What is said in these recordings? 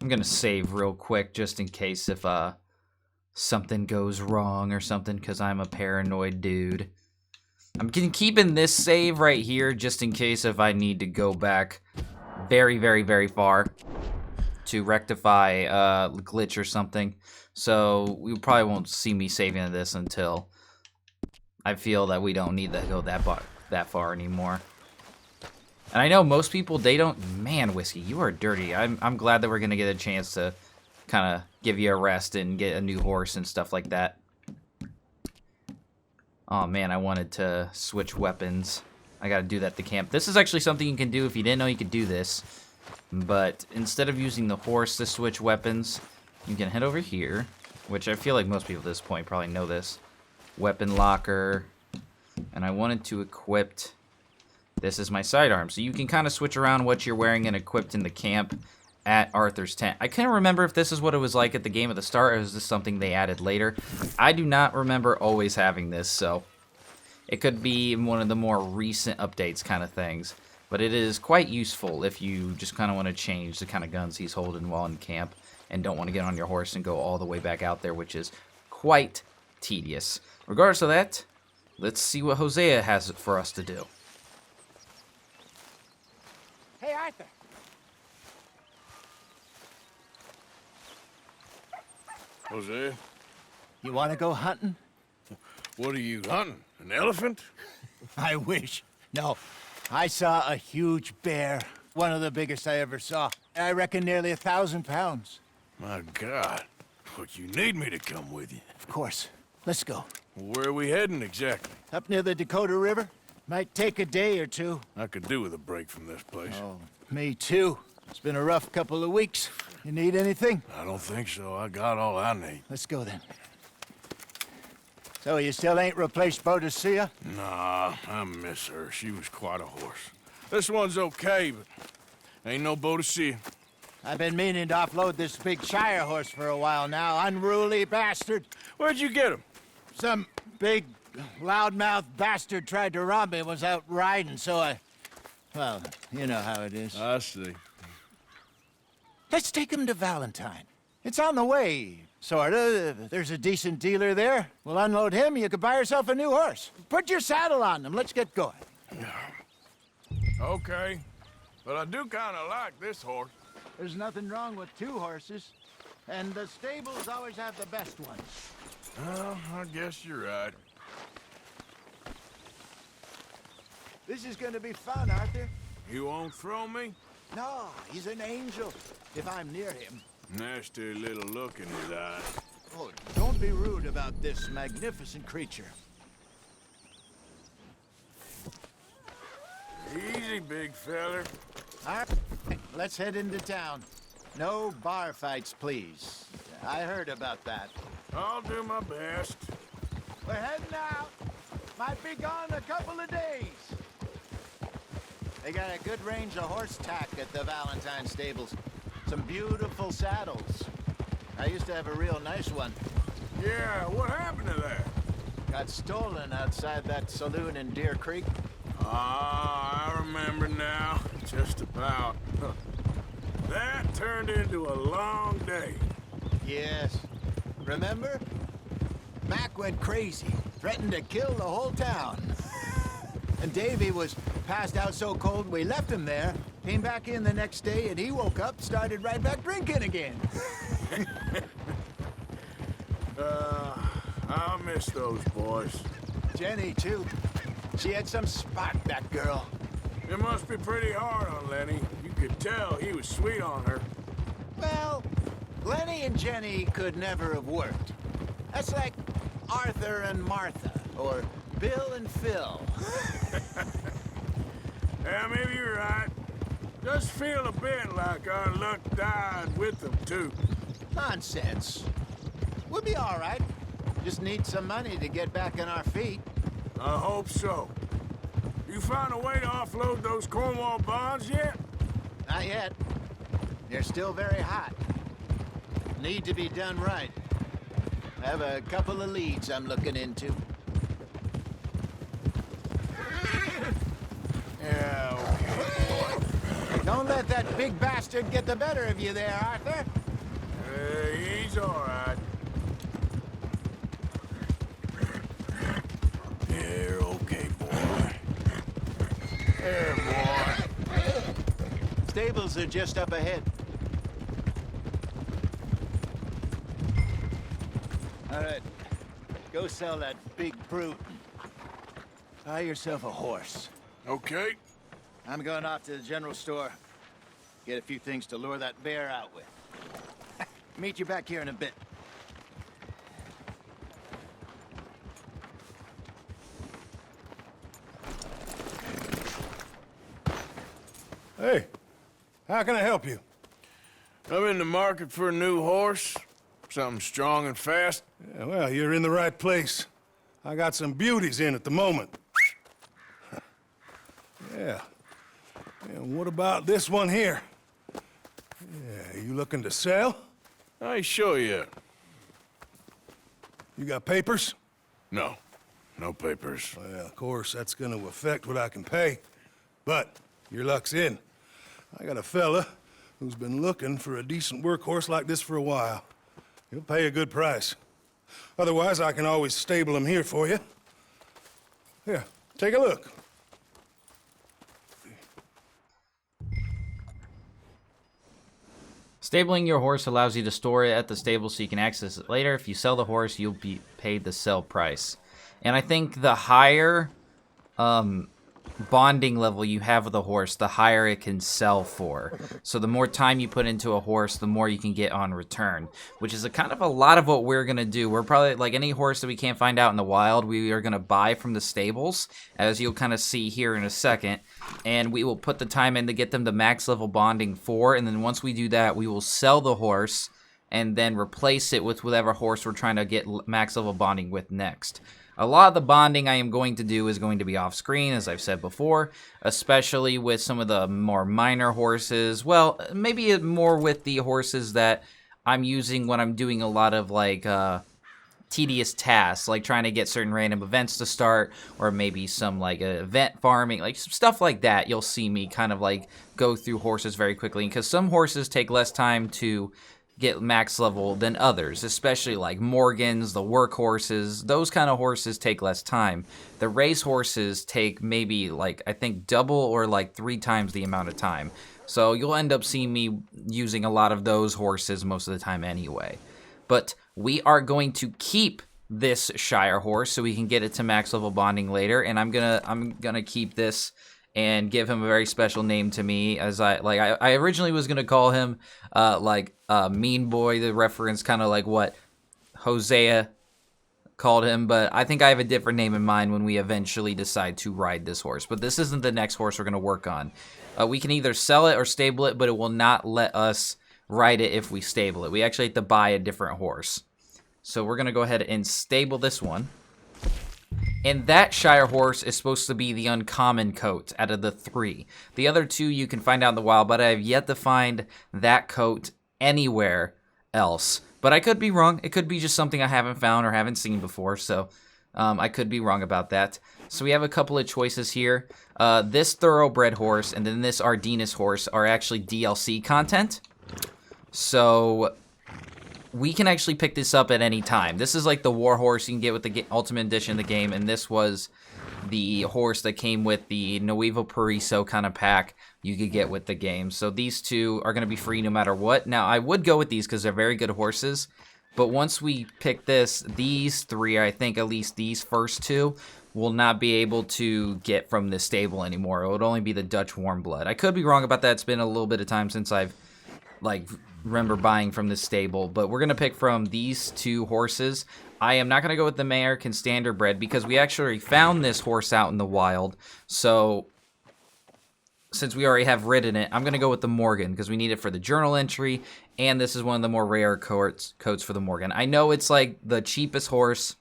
gonna save real quick just in case if something goes wrong or something, because I'm a paranoid dude. I'm keeping this save right here just in case if I need to go back very, very, very far to rectify a glitch or something. So we probably won't see me saving this until I feel that we don't need to go that far anymore. And I know most people, they don't... Man, Whiskey, you are dirty. I'm glad that we're going to get a chance to kind of give you a rest and get a new horse and stuff like that. Oh, man, I wanted to switch weapons. I got to do that at the camp. This is actually something you can do if you didn't know you could do this. But instead of using the horse to switch weapons, you can head over here, which I feel like most people at this point probably know this. Weapon locker. And I wanted to equip... This is my sidearm, so you can kind of switch around what you're wearing and equipped in the camp at Arthur's tent. I can't remember if this is what it was like at the game at the start, or is this something they added later. I do not remember always having this, so it could be one of the more recent updates kind of things. But it is quite useful if you just kind of want to change the kind of guns he's holding while in camp and don't want to get on your horse and go all the way back out there, which is quite tedious. Regardless of that, let's see what Hosea has for us to do. Hey, Arthur. Hosea, You want to go hunting? what are you hunting? An elephant? I wish. No. I saw a huge bear. One of the biggest I ever saw. I reckon nearly 1,000 pounds. My God. But you need me to come with you. Of course. Let's go. Where are we heading exactly? Up near the Dakota River. Might take a day or two. I could do with a break from this place. Oh, me too. It's been a rough couple of weeks. You need anything? I don't think so. I got all I need. Let's go then. So you still ain't replaced Boadicea? Nah, I miss her. She was quite a horse. This one's okay, but ain't no Boadicea. I've been meaning to offload this big Shire horse for a while now. Unruly bastard. Where'd you get him? Some big, loudmouth bastard tried to rob me and was out riding, so I... Well, you know how it is. I see. Let's take him to Valentine. It's on the way, sorta. There's a decent dealer there. We'll unload him, you could buy yourself a new horse. Put your saddle on him, let's get going. Okay, but I do kind of like this horse. There's nothing wrong with two horses, and the stables always have the best ones. Well, I guess you're right. This is gonna be fun, Arthur. You won't throw me? No, he's an angel, if I'm near him. Nasty little look in his eye. Oh, don't be rude about this magnificent creature. Easy, big feller. All right, let's head into town. No bar fights, please. I heard about that. I'll do my best. We're heading out. Might be gone a couple of days. They got a good range of horse tack at the Valentine stables. Some beautiful saddles. I used to have a real nice one. Yeah, what happened to that? Got stolen outside that saloon in Deer Creek. Ah, I remember now. Just about. That turned into a long day. Yes. Remember? Mac went crazy. Threatened to kill the whole town. And Davy was passed out so cold we left him there. Came back in the next day and he woke up, started right back drinking again. I'll miss those boys. Jenny, too. She had some spot, that girl. It must be pretty hard on Lenny. You could tell he was sweet on her. Well, Lenny and Jenny could never have worked. That's like Arthur and Martha, or Bill and Phil. Yeah, maybe you're right. Just feel a bit like our luck died with them, too. Nonsense. We'll be all right. Just need some money to get back on our feet. I hope so. You found a way to offload those Cornwall bonds yet? Not yet. They're still very hot. Need to be done right. I have a couple of leads I'm looking into. Yeah, okay. Don't let that big bastard get the better of you there, Arthur. He's all right. You're okay, boy. There, boy. Stables are just up ahead. All right, go sell that big brute. Buy yourself a horse. Okay. I'm going off to the general store. Get a few things to lure that bear out with. Meet you back here in a bit. Hey, how can I help you? I'm in the market for a new horse. Something strong and fast. Yeah, well, you're in the right place. I got some beauties in at the moment. Yeah. And what about this one here? Yeah, you looking to sell? I ain't sure yet. You got papers? No. No papers. Well, of course, that's gonna affect what I can pay. But your luck's in. I got a fella who's been looking for a decent workhorse like this for a while. He'll pay a good price. Otherwise, I can always stable him here for you. Here, take a look. Stabling your horse allows you to store it at the stable so you can access it later. If you sell the horse, you'll be paid the sell price. And I think the higher bonding level you have with a horse, the higher it can sell for. So the more time you put into a horse, the more you can get on return, which is a kind of a lot of what we're going to do. We're probably, like any horse that we can't find out in the wild, we are going to buy from the stables, as you'll kind of see here in a second, and we will put the time in to get them to max level bonding 4, and then once we do that, we will sell the horse and then replace it with whatever horse we're trying to get max level bonding with next. A lot of the bonding I am going to do is going to be off screen, as I've said before, especially with some of the more minor horses. Well, maybe more with the horses that I'm using when I'm doing a lot of like tedious tasks, like trying to get certain random events to start, or maybe some like event farming, like stuff like that. You'll see me kind of like go through horses very quickly, because some horses take less time to get max level than others, especially like Morgans, the workhorses. Those kind of horses take less time. The race horses take maybe like, I think, double or like 3 times the amount of time. So you'll end up seeing me using a lot of those horses most of the time anyway. But we are going to keep this Shire horse so we can get it to max level bonding later, and I'm gonna keep this and give him a very special name to me, as I originally was gonna call him Mean Boy, the reference kind of like what Hosea called him, but I think I have a different name in mind when we eventually decide to ride this horse. But this isn't the next horse we're gonna work on. We can either sell it or stable it, but it will not let us ride it if we stable it. We actually have to buy a different horse. So we're gonna go ahead and stable this one. And that Shire horse is supposed to be the uncommon coat out of the 3. The other 2 you can find out in the wild, but I have yet to find that coat anywhere else. But I could be wrong. It could be just something I haven't found or haven't seen before, so I could be wrong about that. So we have a couple of choices here. This Thoroughbred horse and then this Ardennes horse are actually DLC content. So we can actually pick this up at any time. This is like the war horse you can get with the Ultimate Edition of the game, and this was the horse that came with the Nuevo Paraiso kind of pack you could get with the game. So these 2 are going to be free no matter what. Now, I would go with these because they're very good horses, but once we pick this, these 3, I think at least these first 2, will not be able to get from this stable anymore. It would only be the Dutch Warm Blood. I could be wrong about that. It's been a little bit of time since I've remember buying from this stable, but we're going to pick from these 2 horses. I am not going to go with the American Standard Bred because we actually found this horse out in the wild. So since we already have ridden it, I'm going to go with the Morgan because we need it for the journal entry, and this is one of the more rare coats for the Morgan. I know it's like the cheapest horse,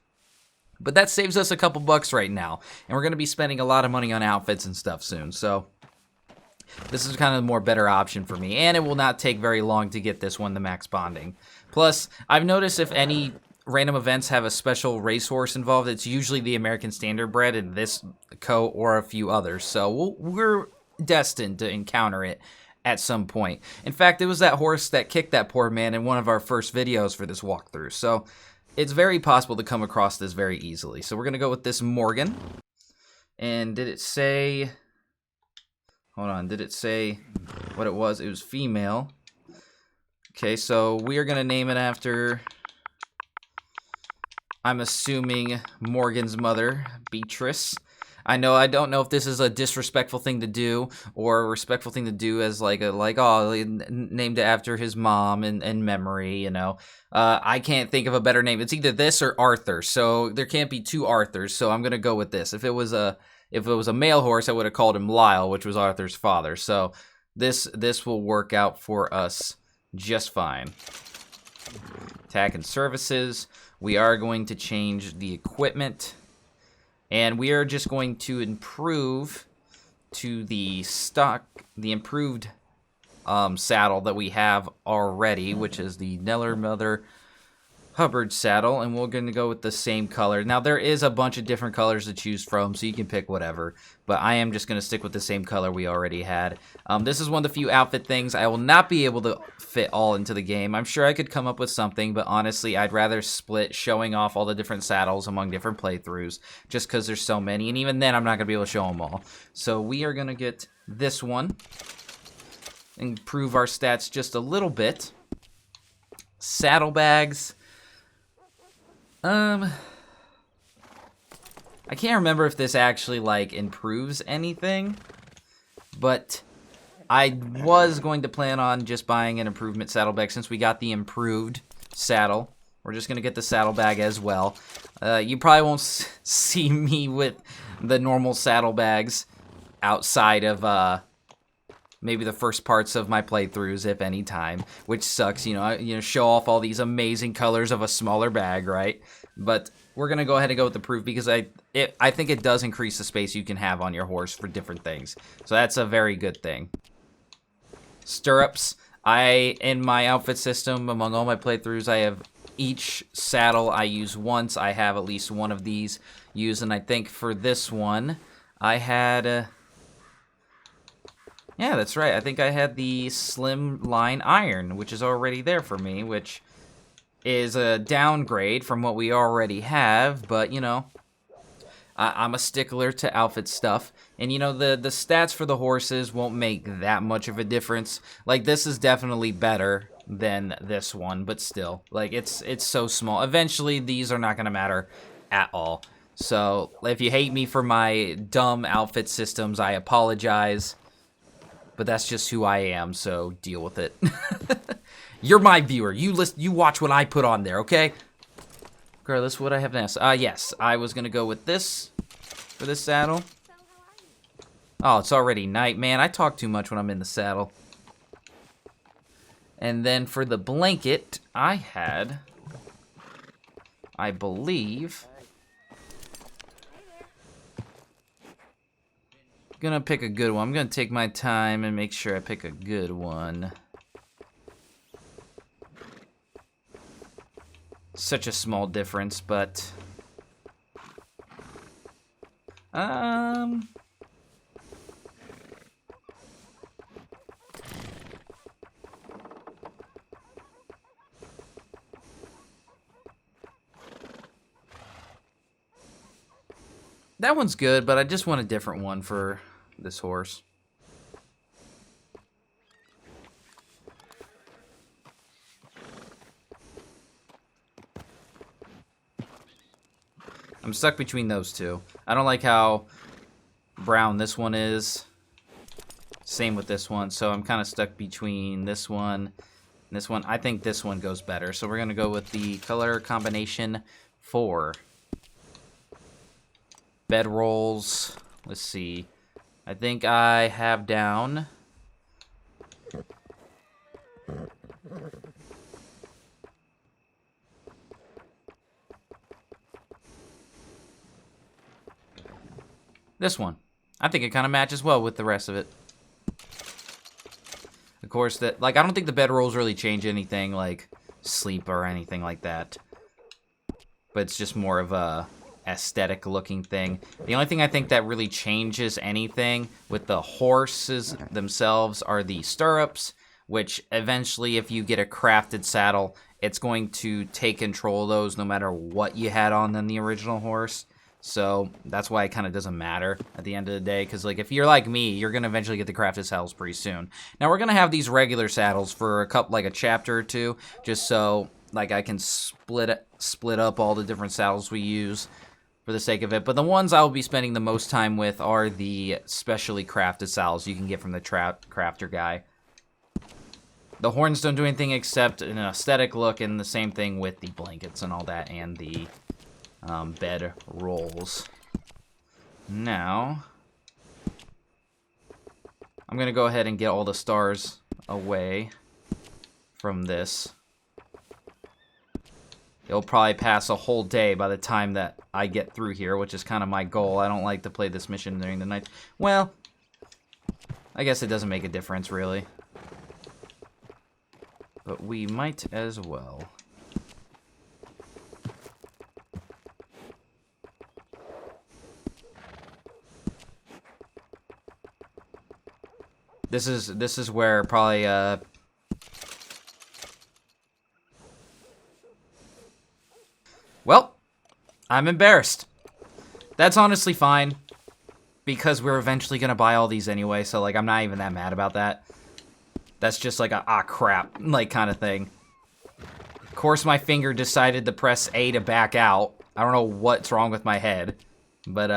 but that saves us a couple bucks right now, and we're going to be spending a lot of money on outfits and stuff soon, so this is kind of the more better option for me, and it will not take very long to get this one to max bonding. Plus, I've noticed if any random events have a special racehorse involved, it's usually the American Standard Bred in this coat or a few others. So we're destined to encounter it at some point. In fact, it was that horse that kicked that poor man in one of our first videos for this walkthrough. So it's very possible to come across this very easily. So we're going to go with this Morgan. And did it say... Hold on, did it say what it was? It was female. Okay, so we are going to name it after... I'm assuming Morgan's mother, Beatrice. I don't know if this is a disrespectful thing to do or a respectful thing to do as named after his mom in memory, you know. I can't think of a better name. It's either this or Arthur, so there can't be two Arthurs, so I'm going to go with this. If it was a male horse, I would have called him Lyle, which was Arthur's father. So this will work out for us just fine. Attack and services. We are going to change the equipment, and we are just going to improve to the improved saddle that we have already, which is the Neller Mother Hubbard saddle, and we're going to go with the same color. Now, there is a bunch of different colors to choose from, so you can pick whatever, but I am just going to stick with the same color we already had. This is one of the few outfit things I will not be able to fit all into the game. I'm sure I could come up with something, but honestly, I'd rather split showing off all the different saddles among different playthroughs, just because there's so many, and even then, I'm not going to be able to show them all. So we are going to get this one, improve our stats just a little bit. Saddlebags. I can't remember if this actually, like, improves anything, but I was going to plan on just buying an improvement saddlebag since we got the improved saddle. We're just going to get the saddlebag as well. You probably won't see me with the normal saddlebags outside of, maybe the first parts of my playthroughs, if any time, which sucks, you know, show off all these amazing colors of a smaller bag, right? But we're going to go ahead and go with the proof because I think it does increase the space you can have on your horse for different things. So that's a very good thing. Stirrups. In my outfit system, among all my playthroughs, I have each saddle I use once. I have at least one of these used, and I think for this one, I had... Yeah, that's right. I think I had the Slim Line Iron, which is already there for me, which is a downgrade from what we already have, but, you know, I'm a stickler to outfit stuff. And, you know, the stats for the horses won't make that much of a difference. Like, this is definitely better than this one, but still, like, it's so small. Eventually, these are not going to matter at all. So, if you hate me for my dumb outfit systems, I apologize. But that's just who I am, so deal with it. You're my viewer. You watch what I put on there, okay? Regardless, what I have next. Yes, I was gonna go with this for this saddle. Oh, it's already night, man. I talk too much when I'm in the saddle. And then for the blanket, I had, I believe, gonna pick a good one. I'm gonna take my time and make sure I pick a good one. Such a small difference, but that one's good, but I just want a different one for this horse. I'm stuck between those two. I don't like how brown this one is. Same with this one, so I'm kind of stuck between this one and this one. I think this one goes better, so we're going to go with the color combination 4. Bedrolls. Let's see. I think I have down... this one. I think it kind of matches well with the rest of it. Of course, I don't think the bedrolls really change anything like sleep or anything like that. But it's just more of a aesthetic looking thing. The only thing I think that really changes anything with the horses themselves are the stirrups, which eventually if you get a crafted saddle, it's going to take control of those no matter what you had on than the original horse. So that's why it kind of doesn't matter at the end of the day, because like if you're like me, you're gonna eventually get the crafted saddles pretty soon. Now we're gonna have these regular saddles for a chapter or two, just so like I can split up all the different saddles we use for the sake of it. But the ones I will be spending the most time with are the specially crafted saddles you can get from the crafter guy. The horns don't do anything except an aesthetic look, and the same thing with the blankets and all that, and the bed rolls. Now, I'm going to go ahead and get all the stars away from this. It'll probably pass a whole day by the time that I get through here, which is kind of my goal. I don't like to play this mission during the night. Well, I guess it doesn't make a difference, really. But we might as well. This is where probably well, I'm embarrassed. That's honestly fine, because we're eventually gonna buy all these anyway, so like I'm not even that mad about that. That's just like a ah crap like kind of thing. Of course my finger decided to press A to back out. I don't know what's wrong with my head. But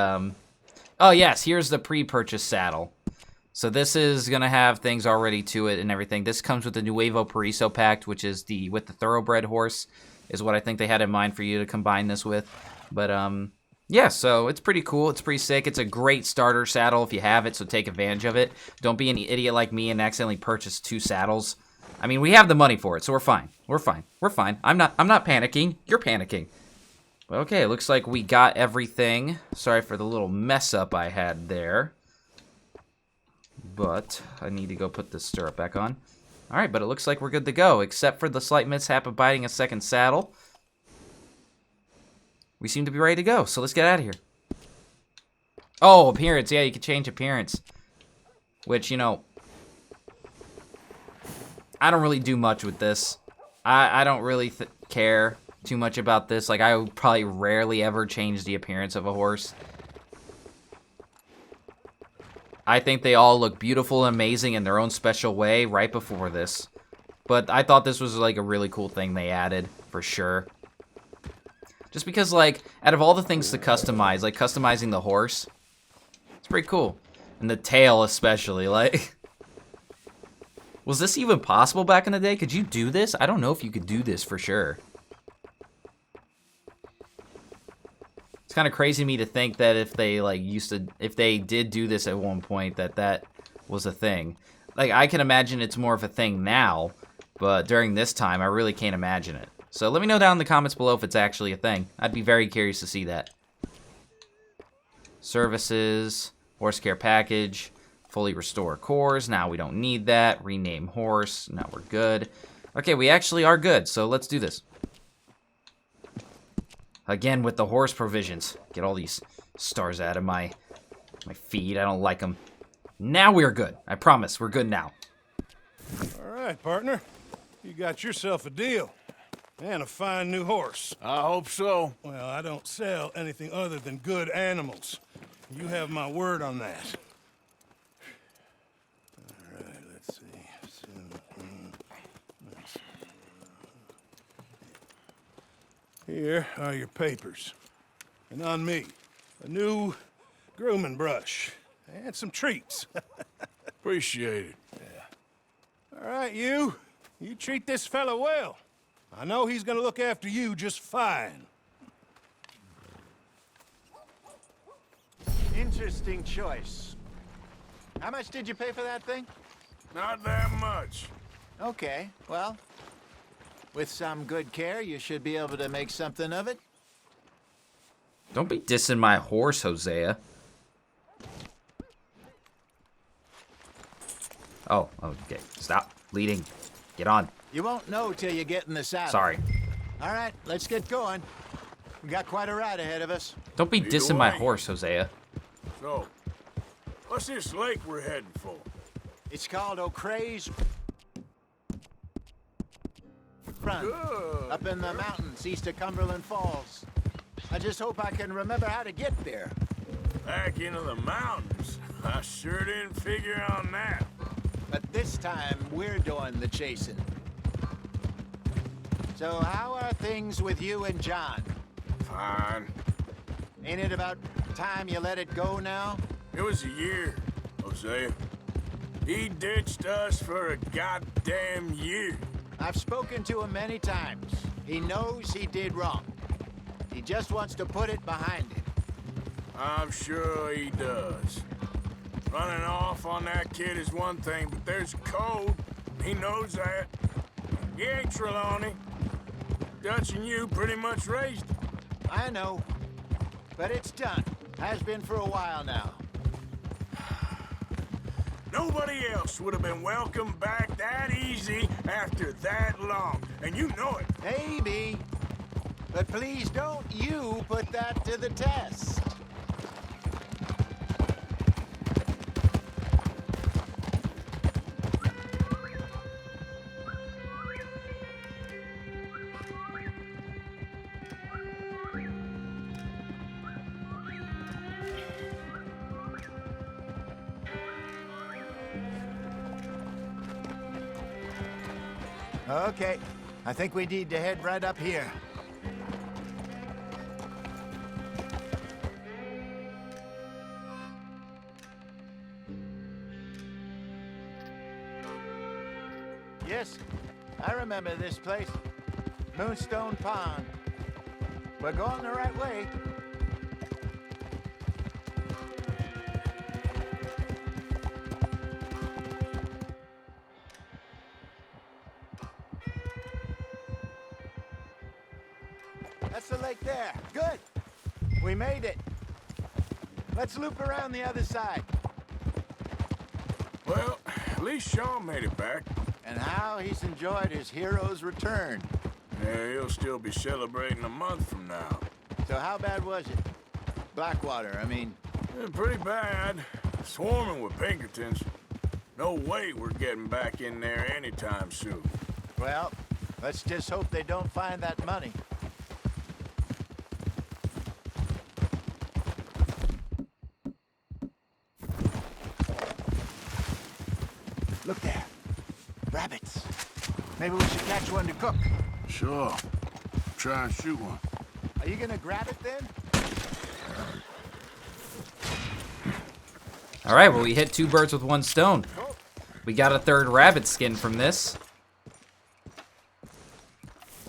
oh yes, here's the pre-purchase saddle. So this is gonna have things already to it and everything. This comes with the Nuevo Paraiso Pact, which is with the thoroughbred horse, is what I think they had in mind for you to combine this with. But yeah, so it's pretty cool. It's pretty sick. It's a great starter saddle if you have it, so take advantage of it. Don't be an idiot like me and accidentally purchase 2 saddles. I mean, we have the money for it, so we're fine. We're fine. We're fine. I'm not panicking. You're panicking. But okay, it looks like we got everything. Sorry for the little mess up I had there. But I need to go put this stirrup back on. All right, but it looks like we're good to go, except for the slight mishap of biting a second saddle. We seem to be ready to go, so let's get out of here. Oh, appearance. Yeah, you can change appearance. Which, you know, I don't really do much with this. I don't really care too much about this. Like, I would probably rarely ever change the appearance of a horse. I think they all look beautiful and amazing in their own special way right before this. But I thought this was like a really cool thing they added, for sure. Just because, like, out of all the things to customize, like customizing the horse, it's pretty cool. And the tail especially, like... Was this even possible back in the day? Could you do this? I don't know if you could do this for sure. It's kind of crazy to me to think that if they like if they did do this at one point, that was a thing. Like, I can imagine it's more of a thing now, but during this time, I really can't imagine it. So let me know down in the comments below if it's actually a thing. I'd be very curious to see that. Services, horse care package, fully restore cores. Now we don't need that. Rename horse. Now we're good. Okay, we actually are good, so let's do this. Again, with the horse provisions. Get all these stars out of my feed. I don't like them. Now we're good. I promise, we're good now. All right, partner. You got yourself a deal. And a fine new horse. I hope so. Well, I don't sell anything other than good animals. You have my word on that. All right, let's see. Here are your papers. And on me, a new grooming brush and some treats. Appreciate it. All right, you treat this fella well. I know he's gonna look after you just fine. Interesting choice. How much did you pay for that thing? Not that much. Okay, well, with some good care, you should be able to make something of it. Don't be dissing my horse, Hosea. Oh, okay. Stop leading. Get on. You won't know till you get in the saddle. Sorry. All right, let's get going. We got quite a ride ahead of us. Don't be Either dissing my way. horse, Hosea. So, what's this lake we're heading for? It's called O'Crea's Run. Good. Up in the mountains east of Cumberland Falls. I just hope I can remember how to get there. Back into the mountains. I sure didn't figure on that. But this time, we're doing the chasing. So how are things with you and John? Fine. Ain't it about time you let it go now? It was a year, Hosea. He ditched us for a goddamn year. I've spoken to him many times. He knows he did wrong. He just wants to put it behind him. I'm sure he does. Running off on that kid is one thing, but there's a code. He knows that. He ain't Trelawney. Dutch and you pretty much raised him. I know. But it's done. Has been for a while now. Nobody else would have been welcomed back that easy after that long. And you know it. Maybe. But please don't you put that to the test. Okay, I think we need to head right up here. Yes, I remember this place. Moonstone Pond. We're going the right way. That's the lake there. Good. We made it. Let's loop around the other side. Well, at least Sean made it back. And how he's enjoyed his hero's return. Yeah, he'll still be celebrating a month from now. So how bad was it? Blackwater, I mean. Pretty bad. Swarming with Pinkertons. No way we're getting back in there anytime soon. Well, let's just hope they don't find that money. Look there. Rabbits. Maybe we should catch one to cook. Sure. Try and shoot one. Are you gonna grab it then? All right, well, we hit 2 birds with 1 stone. Oh, We got a 3rd rabbit skin from this.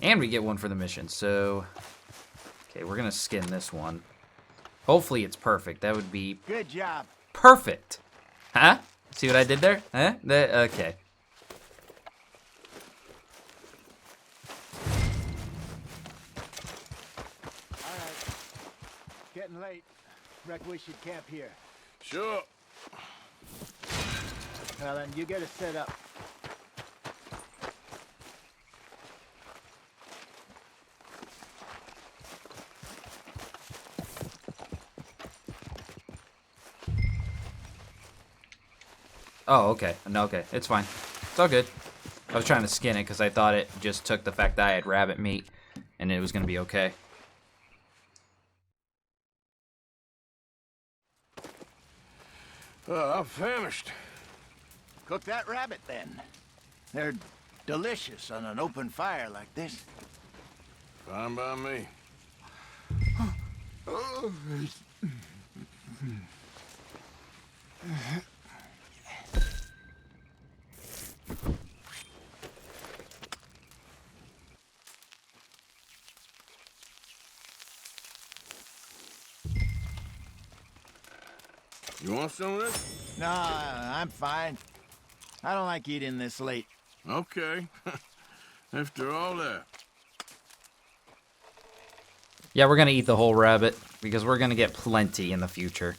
And we get 1 for the mission, so... Okay, we're gonna skin this one. Hopefully it's perfect. That would be good job. perfect. Huh? See what I did there? Huh? Okay. All right. Getting late. Reckon we should camp here. Sure. Well, then you get us set up. Oh, okay. No, okay. It's fine. It's all good. I was trying to skin it because I thought it just took the fact that I had rabbit meat and it was going to be okay. I'm famished. Cook that rabbit then. They're delicious on an open fire like this. Fine by me. You want some of this? No, I'm fine. I don't like eating this late. Okay. After all that. Yeah, we're going to eat the whole rabbit because we're going to get plenty in the future.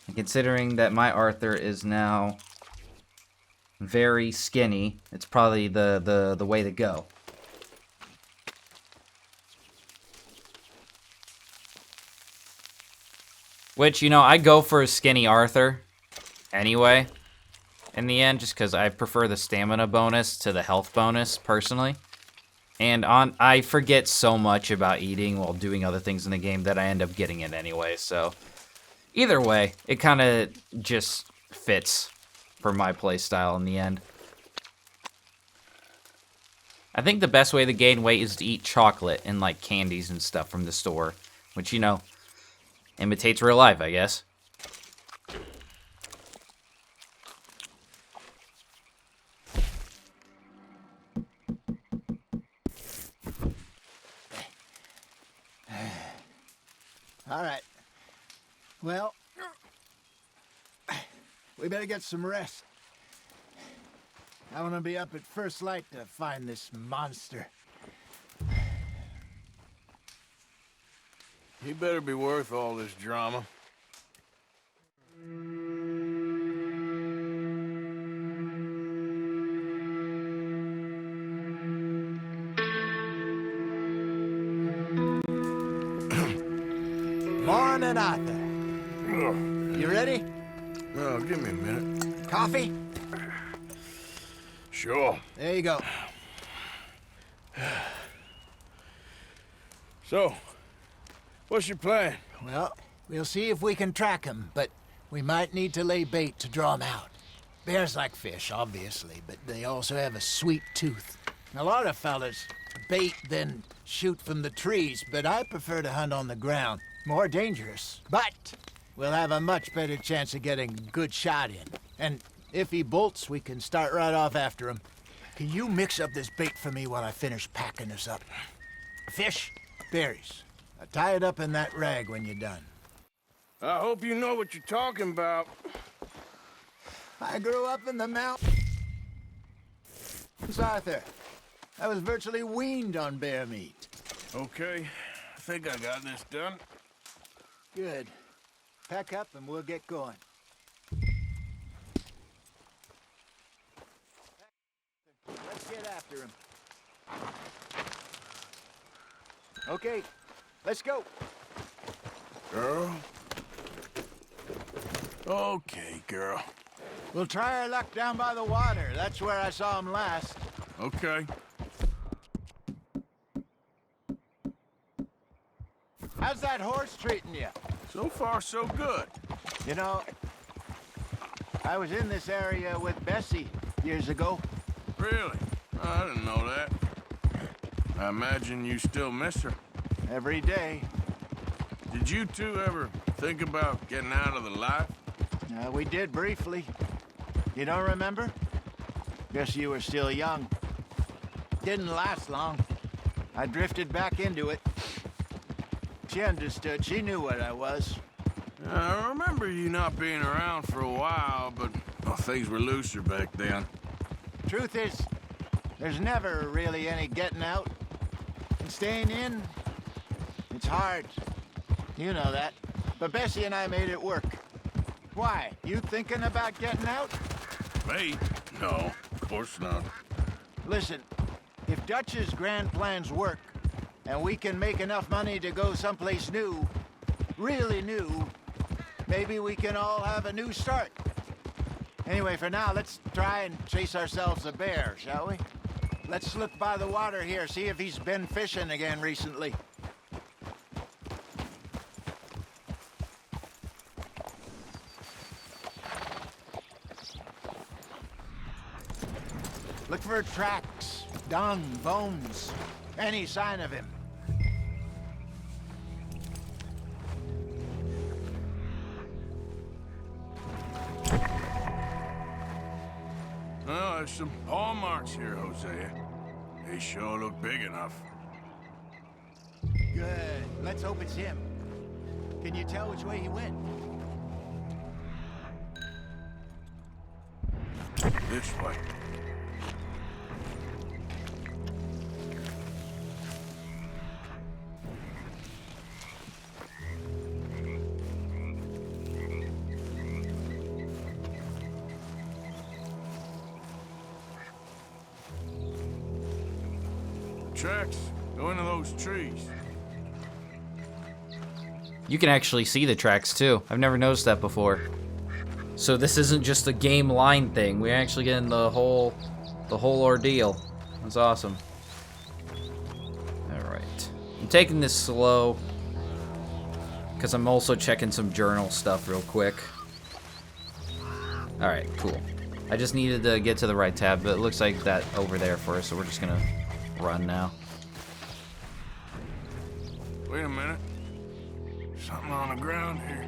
And considering that my Arthur is now very skinny, it's probably the way to go. Which, you know, I go for a skinny Arthur anyway in the end, just because I prefer the stamina bonus to the health bonus, personally. And I forget so much about eating while doing other things in the game that I end up getting it anyway, so... Either way, it kind of just fits for my playstyle in the end. I think the best way to gain weight is to eat chocolate and, like, candies and stuff from the store. Which, you know, imitates real life, I guess. All right. Well, we better get some rest. I want to be up at first light to find this monster. He better be worth all this drama. Morning, Arthur. You ready? Oh, give me a minute. Coffee? Sure. There you go. So, what's your plan? Well, we'll see if we can track him, but we might need to lay bait to draw him out. Bears like fish, obviously, but they also have a sweet tooth. A lot of fellas bait, then shoot from the trees, but I prefer to hunt on the ground. More dangerous, but we'll have a much better chance of getting a good shot in. And if he bolts, we can start right off after him. Can you mix up this bait for me while I finish packing this up? Fish, berries. Now tie it up in that rag when you're done. I hope you know what you're talking about. I grew up in the mountains, Arthur. I was virtually weaned on bear meat. Okay, I think I got this done. Good. Pack up and we'll get going. Let's get after him. Okay, let's go. Girl? Okay, girl. We'll try our luck down by the water. That's where I saw him last. Okay. How's that horse treating you? So far, so good. You know, I was in this area with Bessie years ago. Really? I didn't know that. I imagine you still miss her. Every day. Did you two ever think about getting out of the life? We did briefly. You don't remember? Guess you were still young. Didn't last long. I drifted back into it. She understood. She knew what I was. I remember you not being around for a while, but well, things were looser back then. Truth is, there's never really any getting out. And staying in, it's hard. You know that. But Bessie and I made it work. Why? You thinking about getting out? Me? No, of course not. Listen, if Dutch's grand plans work, and we can make enough money to go someplace new, really new, maybe we can all have a new start. Anyway, for now, let's try and chase ourselves a bear, shall we? Let's look by the water here, see if he's been fishing again recently. Look for tracks, dung, bones, any sign of him. Well, there's some paw marks here, Hosea. They sure look big enough. Good. Let's hope it's him. Can you tell which way he went? This way. Tracks go into those trees. You can actually see the tracks too. I've never noticed that before. So this isn't just a game line thing. We're actually getting the whole ordeal. That's awesome. All right. I'm taking this slow because I'm also checking some journal stuff real quick. All right, cool. I just needed to get to the right tab, but it looks like that over there for us, so we're just gonna run now. Wait a minute. Something on the ground here.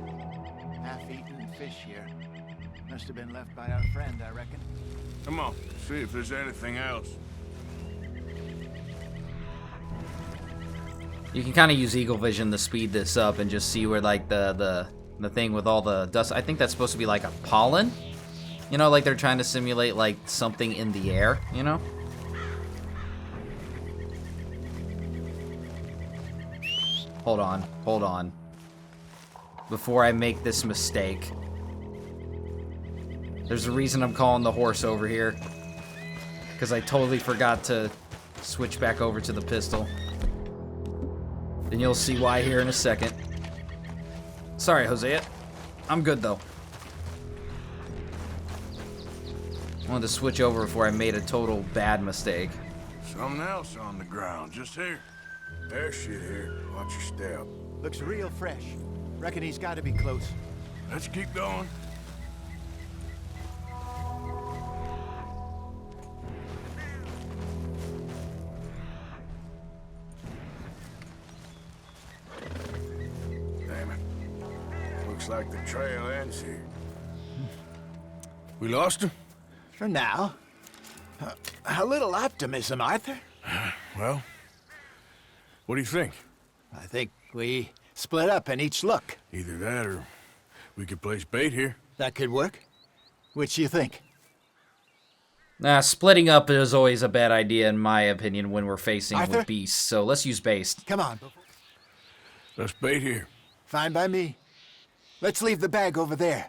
Half-eaten fish here. Must have been left by our friend, I reckon. Come on, see if there's anything else. You can kind of use Eagle Vision to speed this up and just see where like the thing with all the dust. I think that's supposed to be like a pollen. You know, like they're trying to simulate like something in the air, you know? Hold on. Before I make this mistake. There's a reason I'm calling the horse over here. Because I totally forgot to switch back over to the pistol. Then you'll see why here in a second. Sorry, Hosea. I'm good, though. I wanted to switch over before I made a total bad mistake. Something else on the ground, just here. There's shit here. Watch your step. Looks real fresh. Reckon he's got to be close. Let's keep going. Damn it. Looks like the trail ends here. We lost him? For now. A little optimism, Arthur. Well, what do you think? I think we split up and each look. Either that or we could place bait here. That could work. Which you think? Nah, splitting up is always a bad idea in my opinion when we're facing Arthur? with beasts, so let's use based. Come on. Let's bait here. Fine by me. Let's leave the bag over there.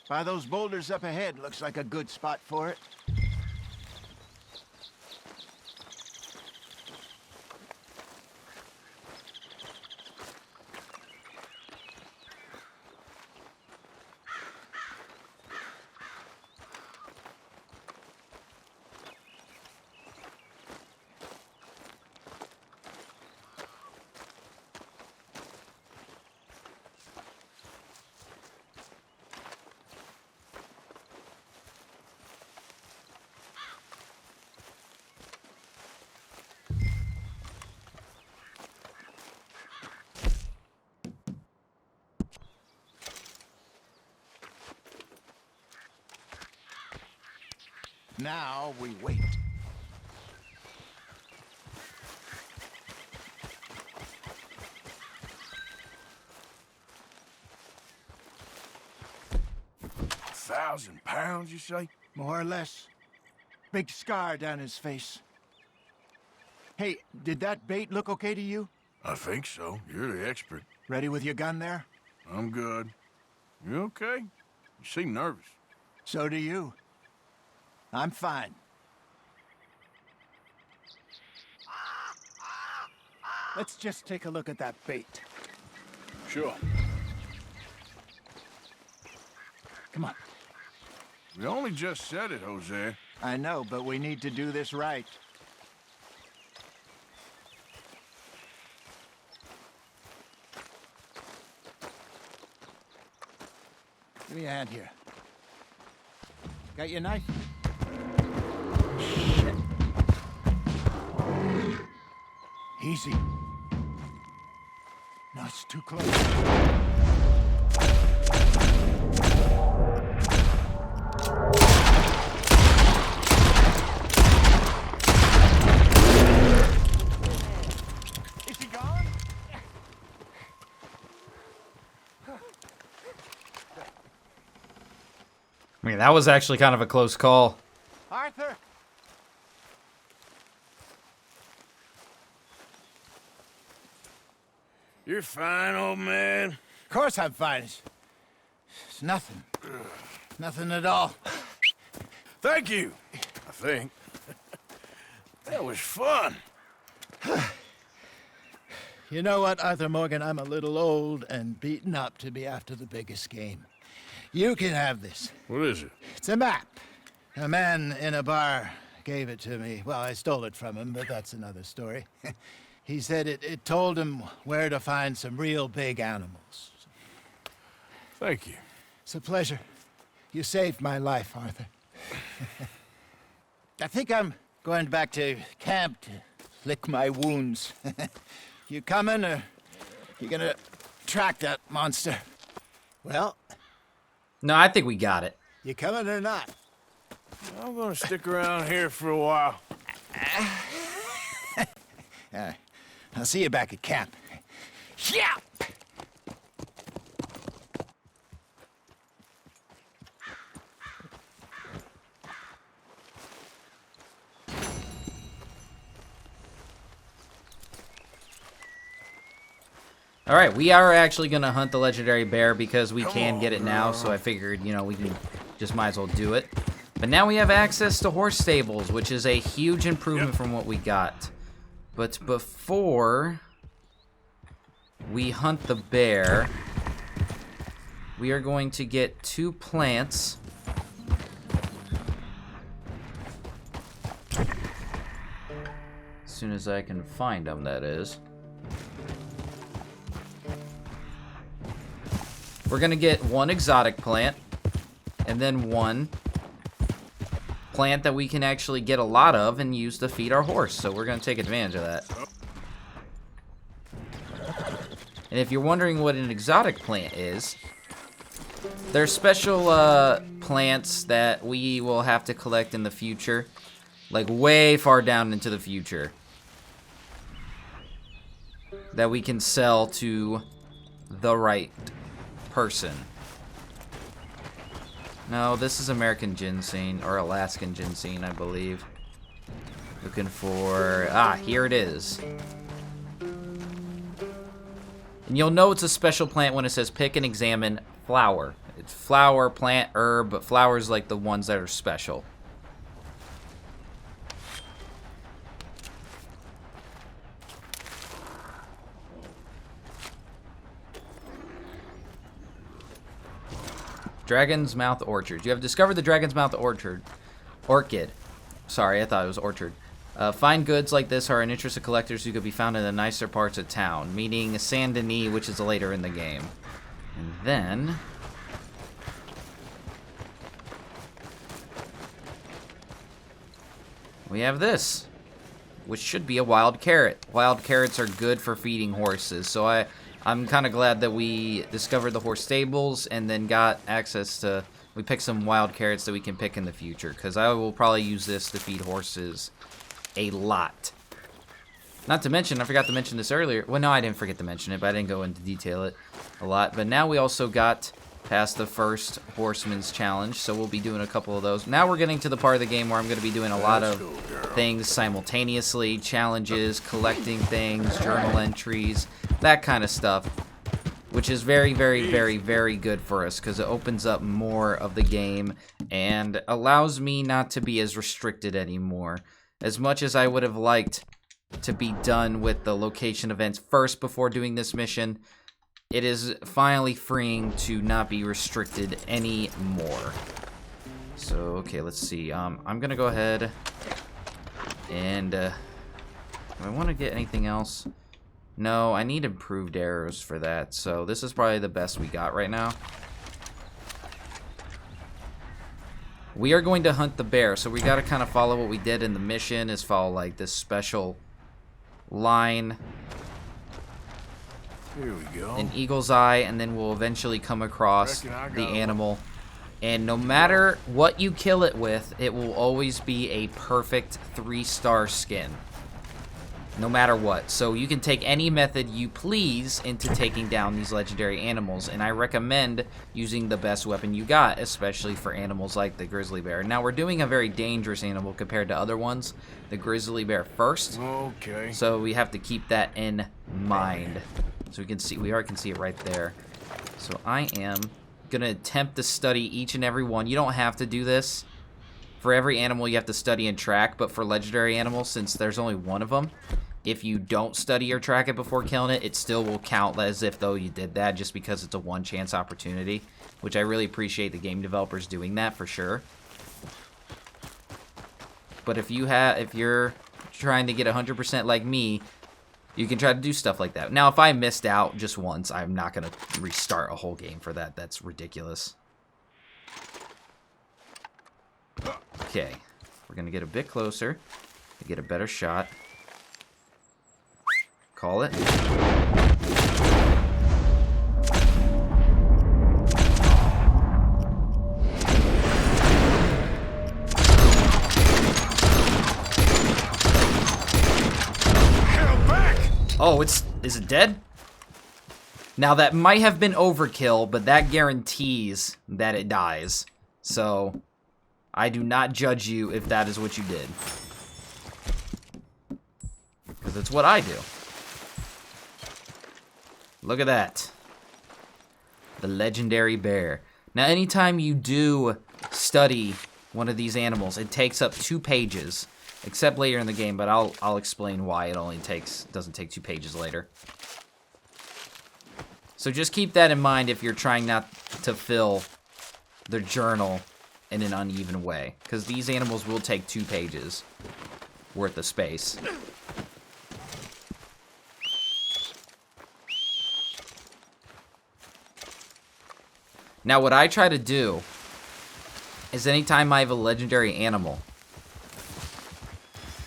By those boulders up ahead, looks like a good spot for it. Now we wait. £1,000, you say? More or less. Big scar down his face. Hey, did that bait look okay to you? I think so. You're the expert. Ready with your gun there? I'm good. You okay? You seem nervous. So do you. I'm fine. Let's just take a look at that bait. Sure. Come on. We only just said it, Hosea. I know, but we need to do this right. Give me a hand here. Got your knife? Shit. Easy. No, it's too close. Is he gone? I mean, that was actually kind of a close call. Arthur! You're fine, old man. Of course I'm fine. It's nothing. Nothing at all. Thank you, I think. That was fun. You know what, Arthur Morgan? I'm a little old and beaten up to be after the biggest game. You can have this. What is it? It's a map. A man in a bar gave it to me. Well, I stole it from him, but that's another story. He said it told him where to find some real big animals. Thank you. It's a pleasure. You saved my life, Arthur. I think I'm going back to camp to lick my wounds. You coming, or you gonna track that monster? Well, No, I think we got it. you coming or not? I'm gonna stick around here for a while. I'll see you back at camp. Yeah! All right, we are actually going to hunt the legendary bear because we can get it now, so I figured, you know, we can just might as well do it. But now we have access to horse stables, which is a huge improvement from what we got. But before we hunt the bear, we are going to get 2 plants. As soon as I can find them, that is. We're gonna get 1 exotic plant, and then 1 plant that we can actually get a lot of and use to feed our horse. So we're gonna take advantage of that. And if you're wondering what an exotic plant is, they're special plants that we will have to collect in the future, like way far down into the future, that we can sell to the right person. No, this is American ginseng, or Alaskan ginseng, I believe. Looking for... here it is. And you'll know it's a special plant when it says pick and examine flower. It's flower, plant, herb, but flowers like the ones that are special. Dragon's Mouth Orchard. You have discovered the Dragon's Mouth Orchid. Sorry, I thought it was orchard. Fine goods like this are an interest of collectors who could be found in the nicer parts of town, meaning Saint Denis, which is later in the game. And then... we have this, which should be a wild carrot. Wild carrots are good for feeding horses, so I'm kind of glad that we discovered the horse stables and then got access to... we picked some wild carrots that we can pick in the future, because I will probably use this to feed horses a lot. Not to mention, I forgot to mention this earlier. Well, no, I didn't forget to mention it, but I didn't go into detail it a lot. But now we also got past the first Horseman's Challenge, so we'll be doing a couple of those. Now we're getting to the part of the game where I'm going to be doing a lot of things simultaneously, challenges, collecting things, journal entries, that kind of stuff, which is very, very, very, very good for us because it opens up more of the game and allows me not to be as restricted anymore. As much as I would have liked to be done with the location events first before doing this mission, it is finally freeing to not be restricted anymore. So, okay, let's see. I'm gonna go ahead and, do I want to get anything else? No, I need improved arrows for that, so this is probably the best we got right now. We are going to hunt the bear, so we gotta kind of follow what we did in the mission, is follow, like, this special line. Here we go. An eagle's eye, and then we'll eventually come across the animal. And no matter what you kill it with, it will always be a perfect 3-star skin. No matter what. So you can take any method you please into taking down these legendary animals, and I recommend using the best weapon you got, especially for animals like the grizzly bear. Now we're doing a very dangerous animal compared to other ones, the grizzly bear first. Okay. So we have to keep that in mind. So we already can see it right there. So I am gonna attempt to study each and every one. You don't have to do this. For every animal you have to study and track, but for legendary animals, since there's only one of them, if you don't study or track it before killing it, it still will count as if though you did that, just because it's a one chance opportunity, which I really appreciate the game developers doing that for sure. But if you're trying to get 100% like me, you can try to do stuff like that. Now, if I missed out just once, I'm not going to restart a whole game for that. That's ridiculous. Okay. We're going to get a bit closer to get a better shot. Call it. Oh, is it dead? Now that might have been overkill, but that guarantees that it dies. So, I do not judge you if that is what you did. Because it's what I do. Look at that. The legendary bear. Now, anytime you do study one of these animals, it takes up 2 pages. Except later in the game, but I'll explain why it only doesn't take 2 pages later. So just keep that in mind if you're trying not to fill the journal in an uneven way. Because these animals will take 2 pages worth of space. Now what I try to do is anytime I have a legendary animal,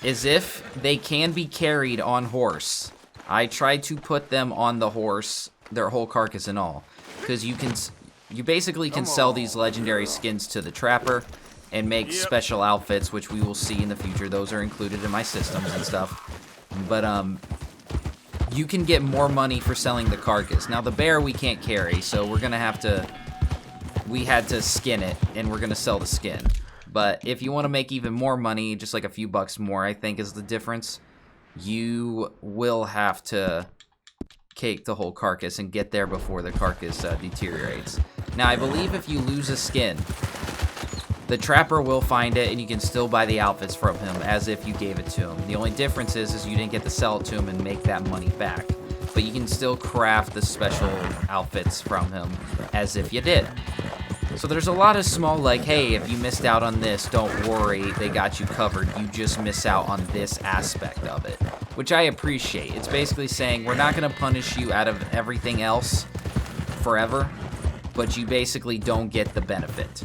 is if they can be carried on horse, I try to put them on the horse, their whole carcass and all, because you basically can sell these legendary skins to the trapper and make special outfits, which we will see in the future. Those are included in my systems and stuff. But you can get more money for selling the carcass. Now the bear we can't carry, so we're gonna have to. We had to skin it, and we're gonna sell the skin. But if you want to make even more money, just like a few bucks more, I think is the difference, you will have to cake the whole carcass and get there before the carcass deteriorates. Now, I believe if you lose a skin, the trapper will find it and you can still buy the outfits from him as if you gave it to him. The only difference is you didn't get to sell it to him and make that money back. But you can still craft the special outfits from him as if you did. So there's a lot of small, like, hey, if you missed out on this, don't worry, they got you covered. You just miss out on this aspect of it, which I appreciate. It's basically saying we're not going to punish you out of everything else forever, but you basically don't get the benefit.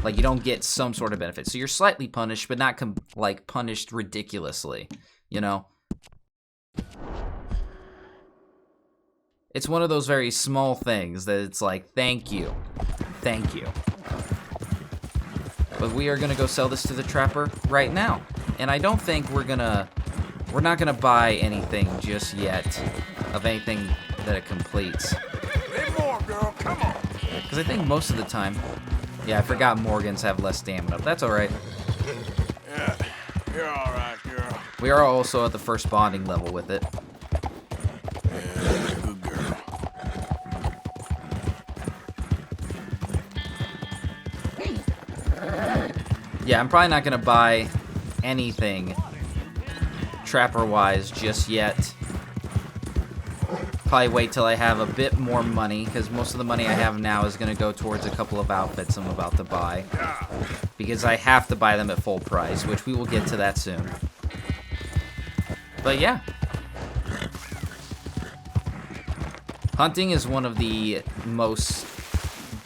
Like, you don't get some sort of benefit. So you're slightly punished, but not, like, punished ridiculously, you know? It's one of those very small things that it's like, thank you. Thank you. But we are going to go sell this to the trapper right now. And I don't think we're not going to buy anything just yet of anything that it completes. Hey, more, girl, come on. Because I think most of the time, yeah, I forgot Morgans have less stamina. That's all right. Yeah, you're all right, girl. We are also at the first bonding level with it. Yeah, good girl. Yeah, I'm probably not going to buy anything trapper-wise just yet. Probably wait till I have a bit more money, because most of the money I have now is going to go towards a couple of outfits I'm about to buy. Because I have to buy them at full price, which we will get to that soon. But yeah. Hunting is one of the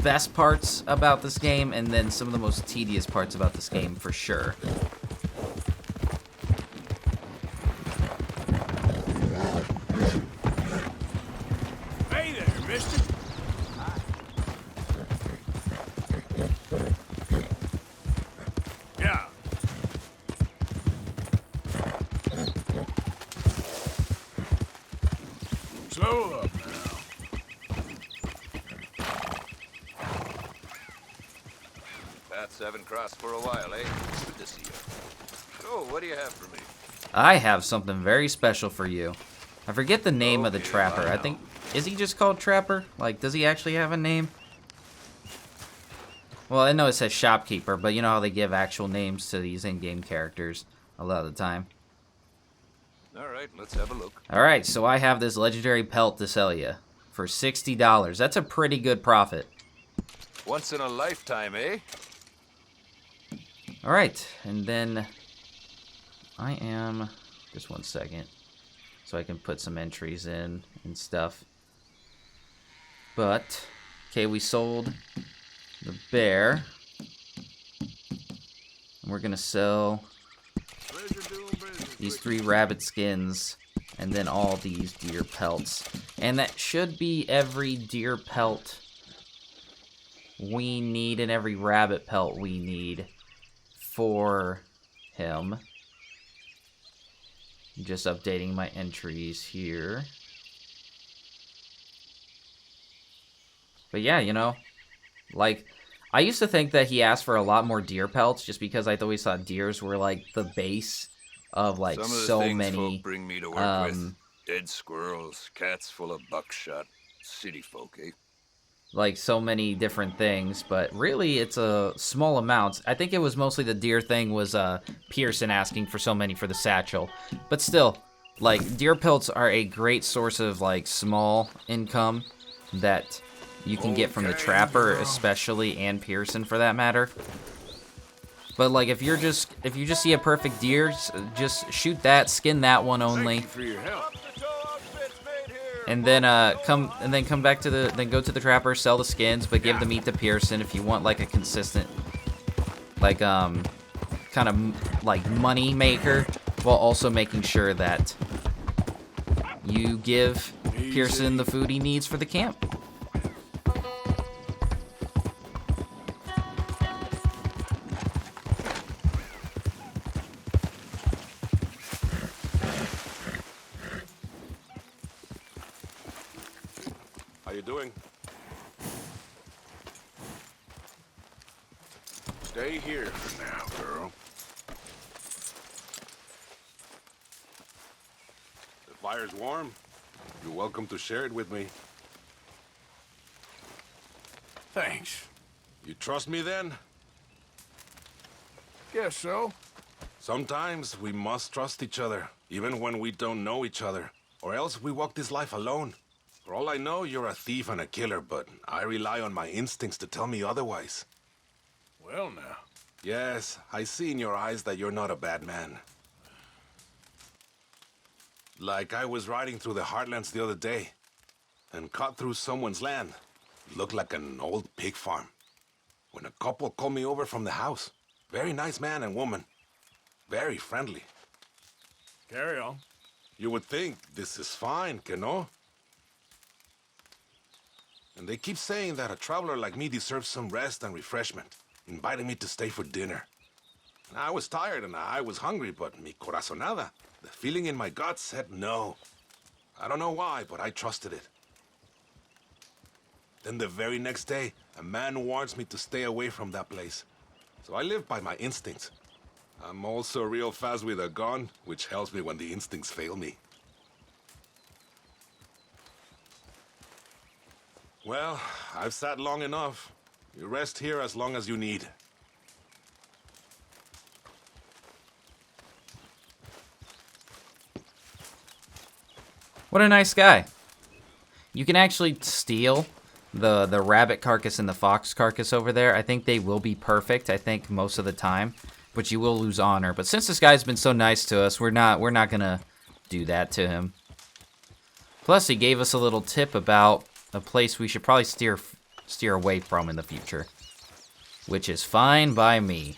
best parts about this game, and then some of the most tedious parts about this game for sure. Hey there, mister. Yeah. Slow up now. Paths haven't crossed for a while, eh? Good to see you. So, what do you have for me? I have something very special for you. I forget the name of the Okay, trapper. I I think, is he just called Trapper? Like, does he actually have a name? Well, I know it says Shopkeeper, but you know how they give actual names to these in-game characters a lot of the time. right, let's have a look. All right, so I have this legendary pelt to sell you for $60. That's a pretty good profit. Once in a lifetime, eh? All right, and then I am, just 1 second, so I can put some entries in and stuff. But, okay, we sold the bear. And we're gonna sell these 3 rabbit skins and then all these deer pelts. And that should be every deer pelt we need and every rabbit pelt we need for him. I'm just updating my entries here. But yeah, you know, like, I used to think that he asked for a lot more deer pelts just because I always thought deers were like the base of like Some of the so things many folk bring me to work with. Dead squirrels, cats full of buckshot, city folk, eh? like so many different things, but really it's a small amount. I think it was mostly the deer thing was Pearson asking for so many for the satchel. But still, like, deer pelts are a great source of like small income that you can get from the trapper, especially, and Pearson for that matter. But like, if you just see a perfect deer, just shoot that, skin that one only. Thank you for your help. And then come back to then go to the trapper, sell the skins, but give the meat to Pearson if you want like a consistent, like kind of like money maker, while also making sure that you give Pearson the food he needs for the camp. How you doing? Stay here for now, girl. The fire's warm. You're welcome to share it with me. Thanks. You trust me then? Guess so. Sometimes we must trust each other, even when we don't know each other. Or else we walk this life alone. For all I know, you're a thief and a killer, but I rely on my instincts to tell me otherwise. Well, now. Yes, I see in your eyes that you're not a bad man. Like I was riding through the Heartlands the other day and cut through someone's land. It looked like an old pig farm. When a couple called me over from the house. Very nice man and woman. Very friendly. Carry on. You would think this is fine, que no? And they keep saying that a traveler like me deserves some rest and refreshment, inviting me to stay for dinner. And I was tired and I was hungry, but mi corazonada, the feeling in my gut said no. I don't know why, but I trusted it. Then the very next day, a man warns me to stay away from that place. So I live by my instincts. I'm also real fast with a gun, which helps me when the instincts fail me. Well, I've sat long enough. You rest here as long as you need. What a nice guy. You can actually steal the rabbit carcass and the fox carcass over there. I think they will be perfect, I think, most of the time. But you will lose honor. But since this guy's been so nice to us, we're not gonna do that to him. Plus, he gave us a little tip about a place we should probably steer away from in the future, which is fine by me.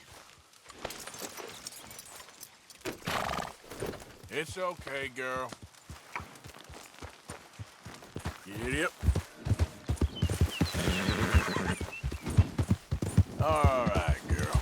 It's okay, girl. Giddy up. All right, girl.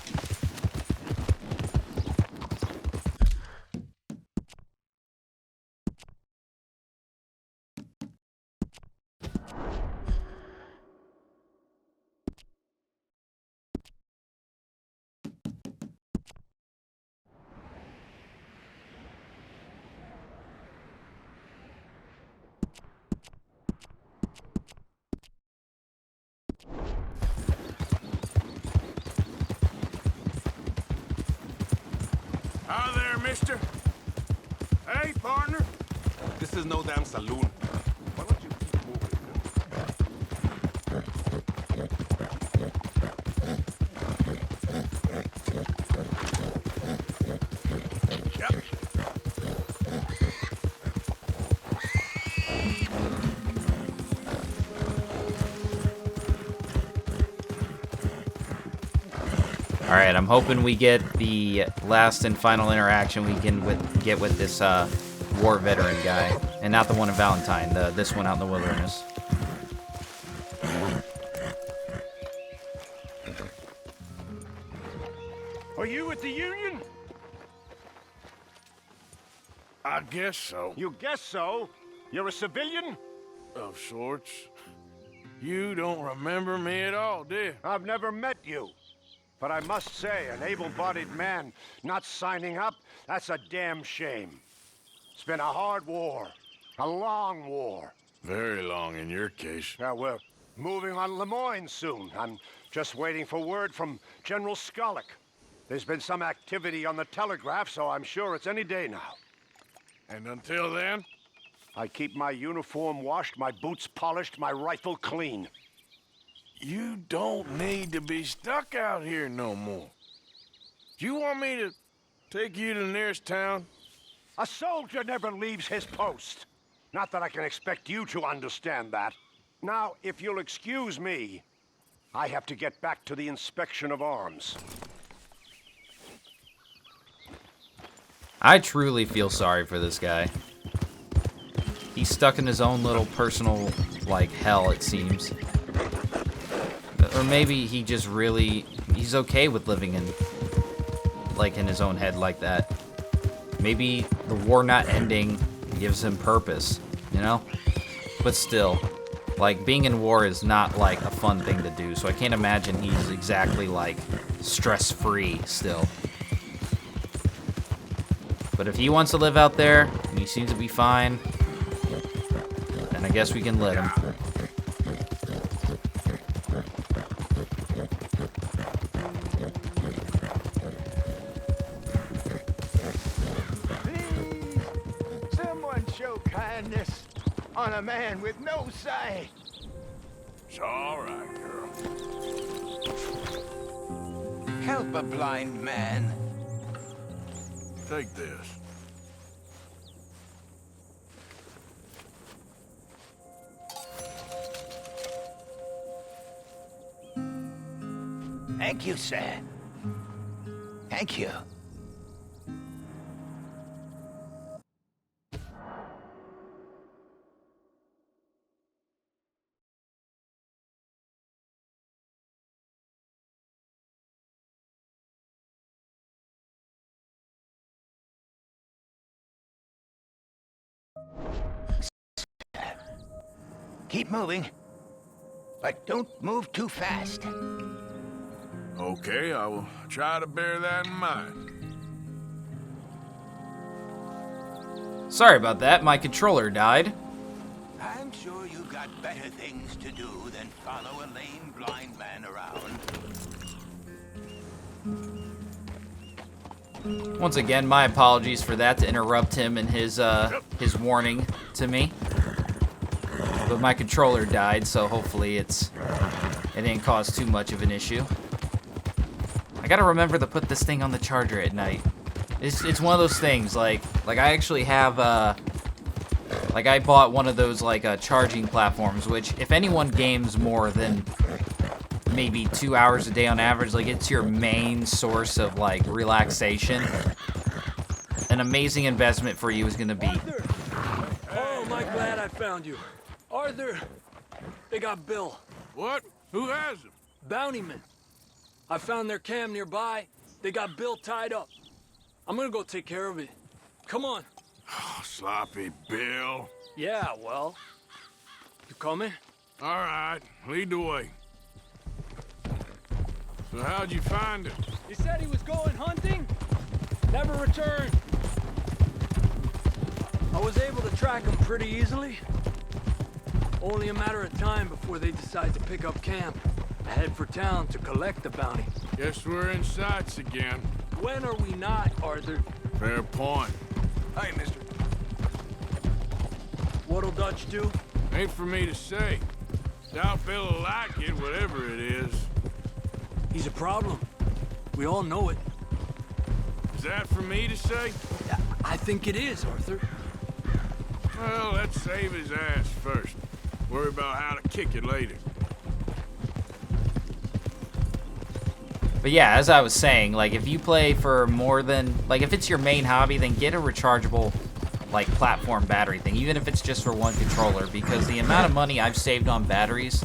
Hi there, mister. Hey, partner. This is no damn saloon. Why don't you keep moving? All right, I'm hoping we get the last and final interaction we can get with this war veteran guy, and not the one in Valentine. This one out in the wilderness. Are you with the Union? I guess so. You guess so. You're a civilian? Of sorts. You don't remember me at all, do you? I've never met you. But I must say, an able-bodied man not signing up, that's a damn shame. It's been a hard war. A long war. Very long in your case. Now, we're moving on Lemoyne soon. I'm just waiting for word from General Skollick. There's been some activity on the telegraph, so I'm sure it's any day now. And until then? I keep my uniform washed, my boots polished, my rifle clean. You don't need to be stuck out here no more. Do you want me to take you to the nearest town? A soldier never leaves his post. Not that I can expect you to understand that. Now, if you'll excuse me, I have to get back to the inspection of arms. I truly feel sorry for this guy. He's stuck in his own little personal, like, hell, it seems. Or maybe he just really... he's okay with living in, like, in his own head like that. Maybe the war not ending gives him purpose, you know? But still, like, being in war is not, like, a fun thing to do, so I can't imagine he's exactly, like, stress-free still. But if he wants to live out there, and he seems to be fine, then I guess we can let him. Please, someone show kindness on a man with no sight. It's all right, girl. Help a blind man. Take this. Thank you, sir. Thank you. Keep moving, but don't move too fast. Okay, I will try to bear that in mind. Sorry about that, my controller died. I'm sure you've got better things to do than follow a lame blind man around. Once again, my apologies for that, to interrupt him in his warning to me. But my controller died, so hopefully it didn't cause too much of an issue. I gotta remember to put this thing on the charger at night. It's one of those things, like I actually have, like I bought one of those, like, charging platforms, which if anyone games more than maybe 2 hours a day on average, like, it's your main source of, like, relaxation. An amazing investment for you is gonna be. Arthur! Oh, am I glad I found you. Arthur, they got Bill. What? Who has him? Bountymen. I found their camp nearby. They got Bill tied up. I'm gonna go take care of it. Come on. Oh, sloppy Bill. Yeah, well. You coming? All right, lead the way. So how'd you find him? He said he was going hunting. Never returned. I was able to track him pretty easily. Only a matter of time before they decide to pick up camp. I head for town to collect the bounty. Guess we're in sights again. When are we not, Arthur? Fair point. Hi, mister. What'll Dutch do? Ain't for me to say. Doubt Bill'll like it, whatever it is. He's a problem. We all know it. Is that for me to say? I think it is, Arthur. Well, let's save his ass first. Worry about how to kick it later. But yeah, as I was saying, like, if you play for more than, like, if it's your main hobby, then get a rechargeable, like, platform battery thing, even if it's just for one controller, because the amount of money I've saved on batteries,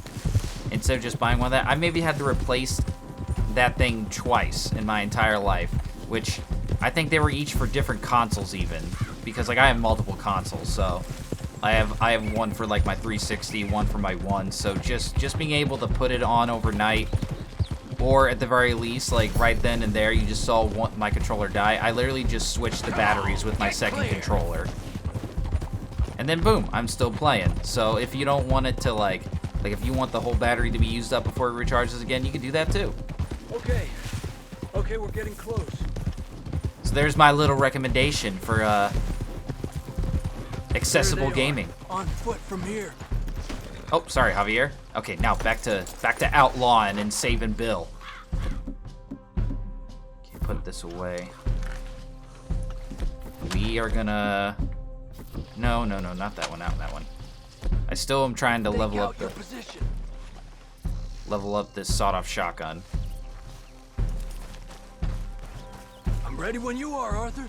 instead of just buying one of that, I maybe had to replace that thing twice in my entire life, which I think they were each for different consoles even, because, like, I have multiple consoles, so I have one for, like, my 360, one for my One, so just being able to put it on overnight, or at the very least, like, right then and there, you just saw my controller die. I literally just switched the batteries with my second controller. And then, boom, I'm still playing. So if you don't want it to, like, if you want the whole battery to be used up before it recharges again, you can do that too. Okay. Okay, we're getting close. So there's my little recommendation for, accessible gaming. On foot from here. Oh, sorry, Javier. Okay, now back to outlawing and saving Bill. Okay, put this away. We are gonna... No, not that one, not that one. I still am trying to level up this sawed-off shotgun. I'm ready when you are, Arthur.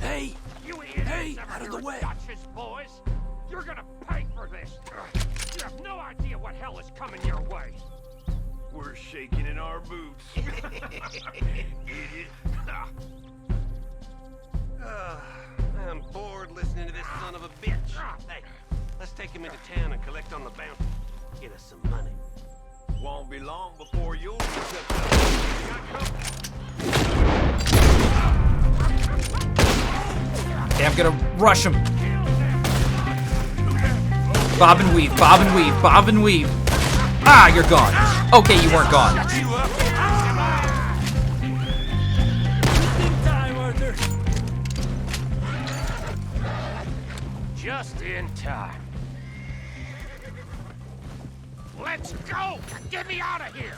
Hey! You idiots Hey, never out of hear the of way. Dutch's boys. You're gonna pay for this. You have no idea what hell is coming your way. We're shaking in our boots. Idiot. I'm bored listening to this son of a bitch. Hey, let's take him into town and collect on the bounty. Get us some money. Won't be long before yours is up. Okay, I'm gonna rush him. Bob and weave, bob and weave, bob and weave. Ah, you're gone. Okay, you weren't gone. In time, Arthur. Just in time. Let's go! Get me out of here!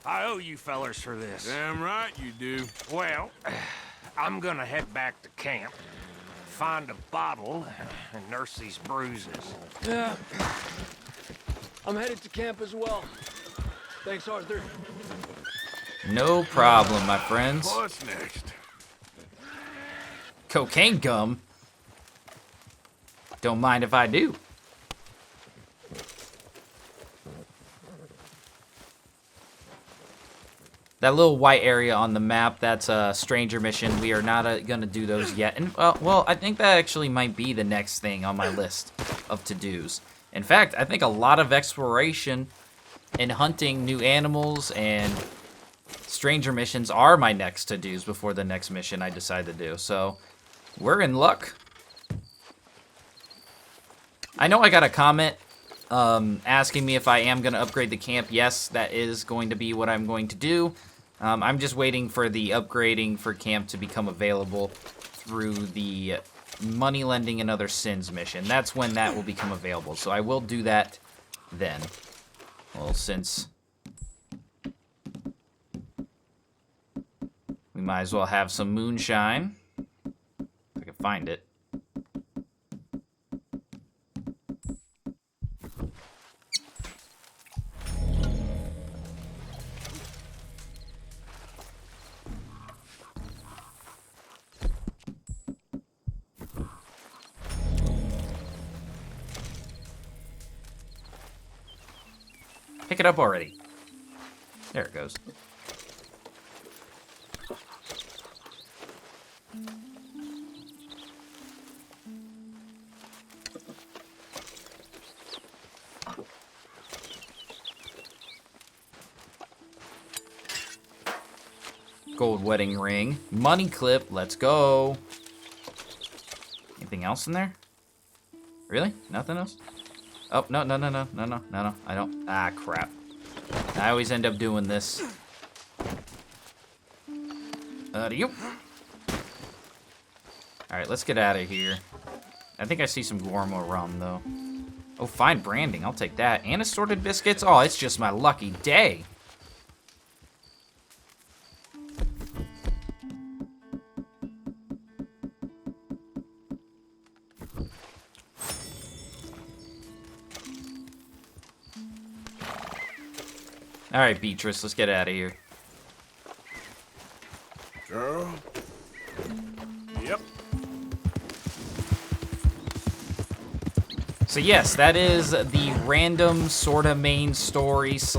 I owe you fellers for this. Damn right you do. Well, I'm gonna head back to camp, find a bottle, and nurse these bruises. Yeah. I'm headed to camp as well. Thanks, Arthur. No problem, my friends. What's next? Cocaine gum? Don't mind if I do. That little white area on the map, that's a stranger mission. We are not gonna do those yet. And well, I think that actually might be the next thing on my list of to-dos. In fact, I think a lot of exploration and hunting new animals and stranger missions are my next to-dos before the next mission I decide to do. So, we're in luck. I know I got a comment asking me if I am going to upgrade the camp. Yes, that is going to be what I'm going to do. I'm just waiting for the upgrading for camp to become available through the money lending and other sins mission. That's when that will become available. So I will do that then. Well, since we might as well have some moonshine. If I can find it. Pick it up already. There it goes. Gold wedding ring. Money clip. Let's go. Anything else in there? Or Really? Nothing else? Oh, no. I don't. Ah, crap. I always end up doing this. You. Alright, let's get out of here. I think I see some Gormo rum, though. Oh, fine branding. I'll take that. And assorted biscuits? Oh, it's just my lucky day. Alright, Beatrice, let's get out of here. Sure. Yep. So yes, that is the random sort of main story /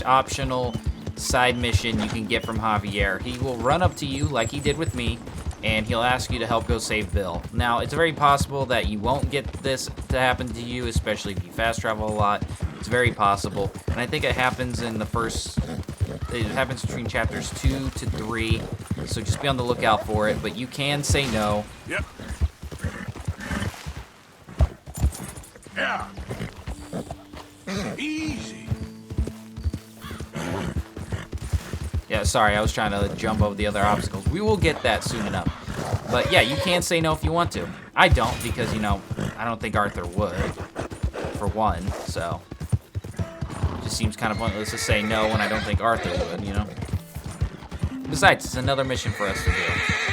optional side mission you can get from Javier. He will run up to you like he did with me, and he'll ask you to help go save Bill. Now, it's very possible that you won't get this to happen to you, especially if you fast travel a lot. It's very possible, and I think it happens in the first... It happens between chapters 2 to 3, so just be on the lookout for it, but you can say no. Yep. Yeah. Easy. Yeah, sorry, I was trying to jump over the other obstacles. We will get that soon enough. But yeah, you can say no if you want to. I don't, because, you know, I don't think Arthur would, for one, so... It just seems kind of pointless to say no when I don't think Arthur would, you know? Besides, it's another mission for us to do.